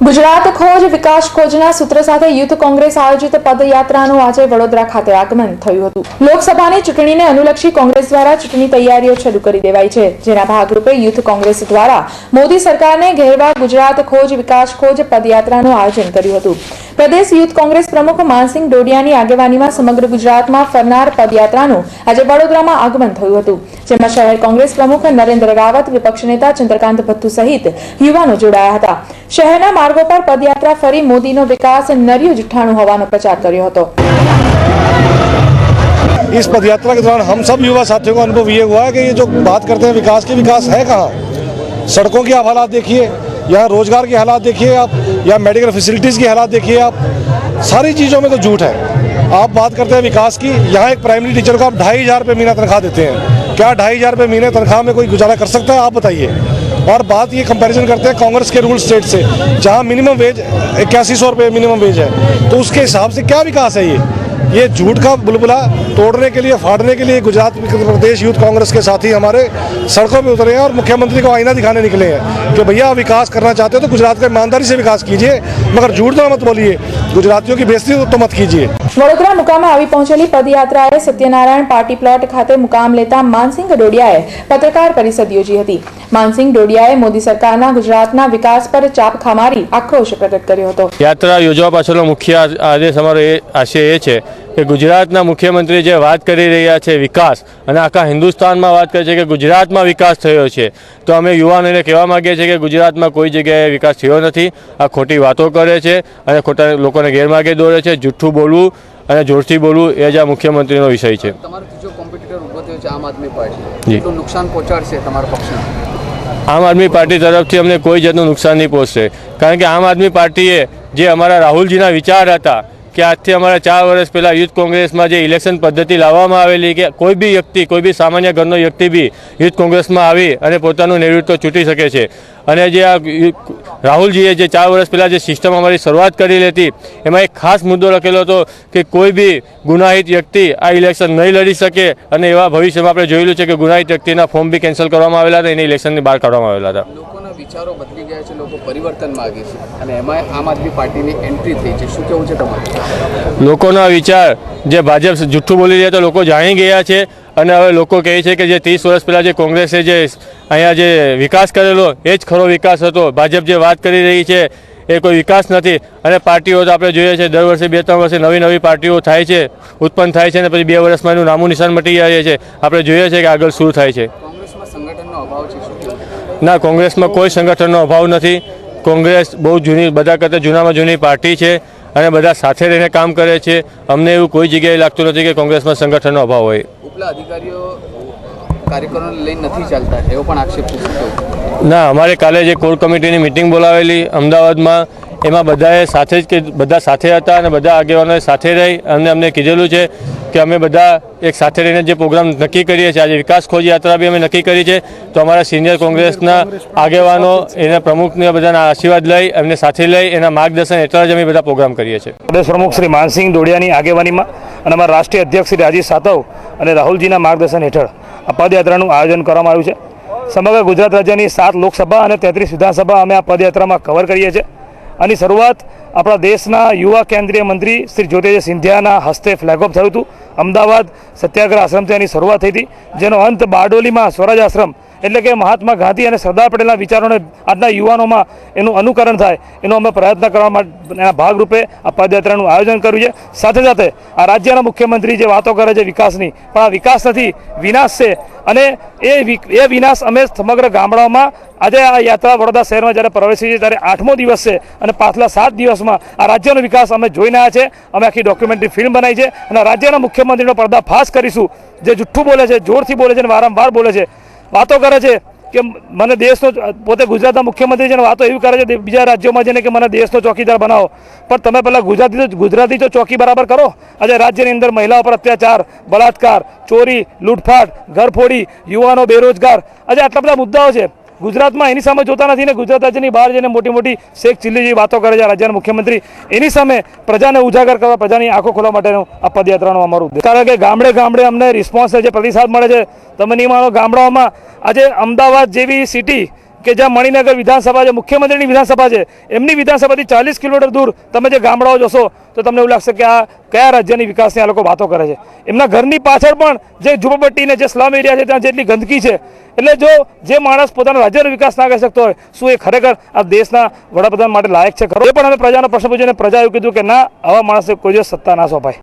ગુજરાત ખોજ વિકાસ ખોજના સૂત્ર સાથે યુથ કોંગ્રેસ આયોજિત પદયાત્રાનું આજે વડોદરા ખાતે આગમન થયું હતું। લોકસભાની ચૂંટણીને અનુલક્ષી કોંગ્રેસ દ્વારા ચૂંટણી તૈયારીઓ શરૂ કરી દેવાઈ છે, જેના ભાગરૂપે યુથ કોંગ્રેસ દ્વારા મોદી સરકારને ઘેરવા ગુજરાત ખોજ વિકાસ ખોજ પદયાત્રાનું આયોજન કર્યું હતું। પ્રદેશ યુથ કોંગ્રેસ પ્રમુખ માનસિંહ ડોડિયાની આગેવાનીમાં સમગ્ર ગુજરાતમાં ફરનાર પદયાત્રાનું આજે વડોદરામાં આગમન થયું હતું, જેમાં શહેર કોંગ્રેસ પ્રમુખ નરેન્દ્ર રાવત, વિપક્ષ નેતા ચંદ્રકાંત ભથ્થુ સહિત યુવાનો જોડાયા હતા। શહેરના मार्गों पर पदयात्रा फरी मोदीनो विकास नरियो जुठाणु होवानो प्रचार कर्यो हतो। इस पदयात्रा के दौरान हम सब युवा साथियों का अनुभव ये हुआ है कि ये जो बात करते हैं विकास की, विकास है कहाँ। सड़कों की आप हालात देखिए, यहाँ रोजगार के हालात देखिए आप, या मेडिकल फैसिलिटीज़ की हालात देखिए आप, सारी चीज़ों में तो झूठ है। आप बात करते हैं विकास की, यहाँ एक प्राइमरी टीचर को आप 2500 रुपये महीना तनख्वाह देते हैं। क्या 2500 रुपये महीने तनख्वाह में कोई गुजारा कर सकता है, आप बताइए। और बात ये कंपैरिजन करते हैं कांग्रेस के रूल स्टेट से, जहां मिनिमम वेज 8100 रुपये मिनिमम वेज है, तो उसके हिसाब से क्या विकास है। ये झूठ का बुलबुला तोड़ने के लिए, फाड़ने के लिए गुजरात प्रदेश यूथ कांग्रेस के साथी हमारे सड़कों पे उतरे हैं और मुख्यमंत्री को आईना दिखाने निकले हैं कि भैया विकास करना चाहते हो तो गुजरात का ईमानदारी से विकास कीजिए, मगर झूठ तो मत बोलिए, गुजरातियों की बेइज्जती तो मत कीजिए। वडोदरा मुकामे આવી પહોંચેલી પદયાત્રાએ સત્યનારાયણ પાર્ટી પ્લોટ ખાતે મુકામ લેતા માનસિંહ ડોડિયાએ પત્રકાર પરિષદ યોજી હતી। માનસિંહ ડોડિયાએ મોદી સરકારના ગુજરાતના વિકાસ પર ચાપખા મારી આક્રોશ પ્રગટ કર્યો હતો। યાત્રા યોજવા પાછળનો મુખ્ય આદેશ અમારો આશય એ છે કે ગુજરાતના મુખ્યમંત્રી જે વાત કરી રહ્યા છે વિકાસ, અને આખા હિન્દુસ્તાનમાં વાત કરે છે કે ગુજરાતમાં વિકાસ થયો છે, તો અમે યુવાનોને કહેવા માગીએ છીએ કે ગુજરાતમાં કોઈ જગ્યાએ વિકાસ થયો નથી। આ ખોટી વાતો કરે છે અને ખોટા લોકોને ગેરમાર્ગે દોરે છે। જૂઠું બોલવું અને જોરથી બોલવું એ જ આ મુખ્યમંત્રીનો વિષય છે। તમારો ત્રીજો કોમ્પિટિટર ઊભો થયો છે આમ આદમી પાર્ટી, તો નુકસાન પહોંચાડશે તમારા પક્ષને? આમ આદમી પાર્ટી તરફથી અમને કોઈ જાતનું નુકસાન નહીં પહોંચશે, કારણ કે આમ આદમી પાર્ટીએ જે અમારા રાહુલજીના વિચાર હતા કે આજથી અમારા 4 વર્ષ પહેલાં યુથ કોંગ્રેસમાં જે ઇલેક્શન પદ્ધતિ લાવવામાં આવેલી કે કોઈ બી વ્યક્તિ, કોઈ બી સામાન્ય ઘરનો વ્યક્તિ બી યુથ કોંગ્રેસમાં આવી અને પોતાનું નેતૃત્વ ચૂંટી શકે છે। અને જે આ રાહુલજીએ જે 4 વર્ષ પહેલાં જે સિસ્ટમ અમારી શરૂઆત કરેલી હતી, એમાં એક ખાસ મુદ્દો લખેલો હતો કે કોઈ બી ગુનાહિત વ્યક્તિ આ ઇલેક્શન નહીં લડી શકે, અને એવા ભવિષ્યમાં આપણે જોયેલું છે કે ગુનાહિત વ્યક્તિના ફોર્મ બી કેન્સલ કરવામાં આવેલા હતા, એને ઇલેક્શનની બહાર કાઢવામાં આવેલા હતા। લોકોના વિચારો બદલી ગયા છે, લોકો પરિવર્તન માગે છે, અને એમાં આમ આદમી પાર્ટીની એન્ટ્રી થઈ છે, શું કહેવું છે તમારું? લોકોના વિચાર જે ભાજપ જૂઠું બોલી રહ્યા તો લોકો જાણી ગયા છે, અને હવે લોકો કહે છે કે જે 30 વર્ષ પહેલાં જે કોંગ્રેસે જે અહીંયા જે વિકાસ કરેલો એ જ ખરો વિકાસ હતો। ભાજપ જે વાત કરી રહી છે એ કોઈ વિકાસ નથી। અને પાર્ટીઓ તો આપણે જોઈએ છે દર વર્ષે 2-3 વર્ષે નવી પાર્ટીઓ થાય છે, ઉત્પન્ન થાય છે, અને પછી 2 વર્ષમાં એનું નામું નિશાન મટી જાય છે। આપણે જોઈએ છે કે આગળ શું થાય છે। કોંગ્રેસમાં સંગઠનનો અભાવ છે, શું કહેવું? ના, કોંગ્રેસમાં કોઈ સંગઠનનો અભાવ નથી। કોંગ્રેસ બહુ જૂની, બધા કરતાં જૂનામાં જૂની પાર્ટી છે અને બધા સાથે રહીને કામ કરે છે। અમને એવું કોઈ જગ્યાએ લાગતું નથી કે કોંગ્રેસમાં સંગઠનનો અભાવ હોય। ઉપલા અધિકારીઓ કાર્યકરોને લઈને નથી ચાલતા, એવો પણ આક્ષેપ છે? ના, અમારે કાલે જે કોર કમિટીની મિટિંગ બોલાવેલી અમદાવાદમાં, એમાં બધાએ સાથે જ કે બધા સાથે હતા અને બધા આગેવાનોએ સાથે રહી અને અમને કીધેલું છે કે અમે બધા એક સાથે રહીને જે પ્રોગ્રામ નક્કી કરીએ છીએ, આજે વિકાસ ખોજ યાત્રા બી અમે નક્કી કરી છે, તો અમારા સિનિયર કોંગ્રેસના આગેવાનો, એના પ્રમુખને બધાના આશીર્વાદ લઈ, એમને સાથે લઈ, એના માર્ગદર્શન હેઠળ જ અમે બધા પ્રોગ્રામ કરીએ છીએ। પ્રદેશ પ્રમુખ શ્રી માનસિંહ ડોડિયાની આગેવાનીમાં અને અમારા રાષ્ટ્રીય અધ્યક્ષ શ્રી રાજીવ સાતવ અને રાહુલજીના માર્ગદર્શન હેઠળ આ પદયાત્રાનું આયોજન કરવામાં આવ્યું છે। સમગ્ર ગુજરાત રાજ્યની 7 લોકસભા અને 33 વિધાનસભા અમે આ પદયાત્રામાં કવર કરીએ છીએ। આની શરૂઆત આપણા દેશના યુવા કેન્દ્રીય મંત્રી શ્રી જ્યોતિર્જય સિંધિયાના હસ્તે ફ્લેગ ઓફ થયું હતું। અમદાવાદ સત્યાગ્રહ આશ્રમથી આની શરૂઆત થઈ હતી, જેનો અંત બારડોલીમાં સ્વરાજ આશ્રમ, એટલે કે મહાત્મા ગાંધી અને સરદાર પટેલના વિચારોને આજના યુવાનોમાં એનું અનુકરણ થાય એનો અમે પ્રયત્ન કરવા માટેના ભાગરૂપે આ પદયાત્રાનું આયોજન કર્યું છે। સાથે સાથે આ રાજ્યના મુખ્યમંત્રી જે વાતો કરે છે વિકાસની, પણ આ વિકાસ નથી, વિનાશ છે। અને એ વિનાશ અમે સમગ્ર ગામડાઓમાં આજે આ યાત્રા વડોદરા શહેરમાં જ્યારે પ્રવેશી છે ત્યારે 8મો દિવસ છે, અને પાછલા 7 દિવસમાં આ રાજ્યનો વિકાસ અમે જોઈને આવ્યા છે। અમે આખી ડોક્યુમેન્ટરી ફિલ્મ બનાવી છે અને રાજ્યના મુખ્યમંત્રીનો પર્દાફાશ કરીશું, જે જુઠ્ઠું બોલે છે, જોરથી બોલે છે અને વારંવાર બોલે છે, વાતો કરે છે કે મને દેશનો, પોતે ગુજરાતના મુખ્યમંત્રી છે, વાતો એવી કરે છે બીજા રાજ્યોમાં જઈને કે મને દેશનો ચોકીદાર બનાવો, પણ તમે પહેલાં ગુજરાતી તો ચોકી બરાબર કરો। આજે રાજ્યની અંદર મહિલાઓ પર અત્યાચાર, બળાત્કાર, ચોરી, લૂંટફાટ, ઘરફોડી, યુવાનો બેરોજગાર, આજે આટલા બધા મુદ્દાઓ છે ગુજરાતમાં, એની સામે જોતા નથી ને ગુજરાત રાજ્યની બહાર જઈને મોટી મોટી શેખ ચિલ્લી જેવી વાતો કરે છે રાજ્યના મુખ્યમંત્રી। એની સામે પ્રજાને ઉજાગર કરવા, પ્રજાની આંખો ખોલવા માટેનું આ પદયાત્રાનું અમારું ઉદ્દેશ, કારણ કે ગામડે ગામડે અમને રિસ્પોન્સ છે, જે પ્રતિસાદ મળે છે, તમે નહીં માનો, ગામડાઓમાં આજે અમદાવાદ જેવી સિટી કે જ્યાં મણિનગર વિધાનસભા છે, મુખ્યમંત્રીની વિધાનસભા છે, એમની વિધાનસભાથી 40 કિલોમીટર દૂર તમે જે ગામડાઓ જોશો તો તમને એવું લાગશે કે આ કયા રાજ્યની વિકાસની આ લોકો વાતો કરે છે. એમના ઘરની પાછળ પણ જે ઝૂંપડપટ્ટી ને જે સ્લમ એરિયા છે ત્યાં જેટલી ગંદકી છે, એટલે જો જે માણસ પોતાના રાજ્યનો વિકાસ ના કરી શકતો હોય, શું એ ખરેખર આ દેશના વડાપ્રધાન માટે લાયક છે ખરો? એ પણ અમે પ્રજાનો પ્રશ્ન પૂછ્યો અને પ્રજા એવું કીધું કે ના, આવા માણસે કોઈ દિવસ સત્તા ના સોંપાય.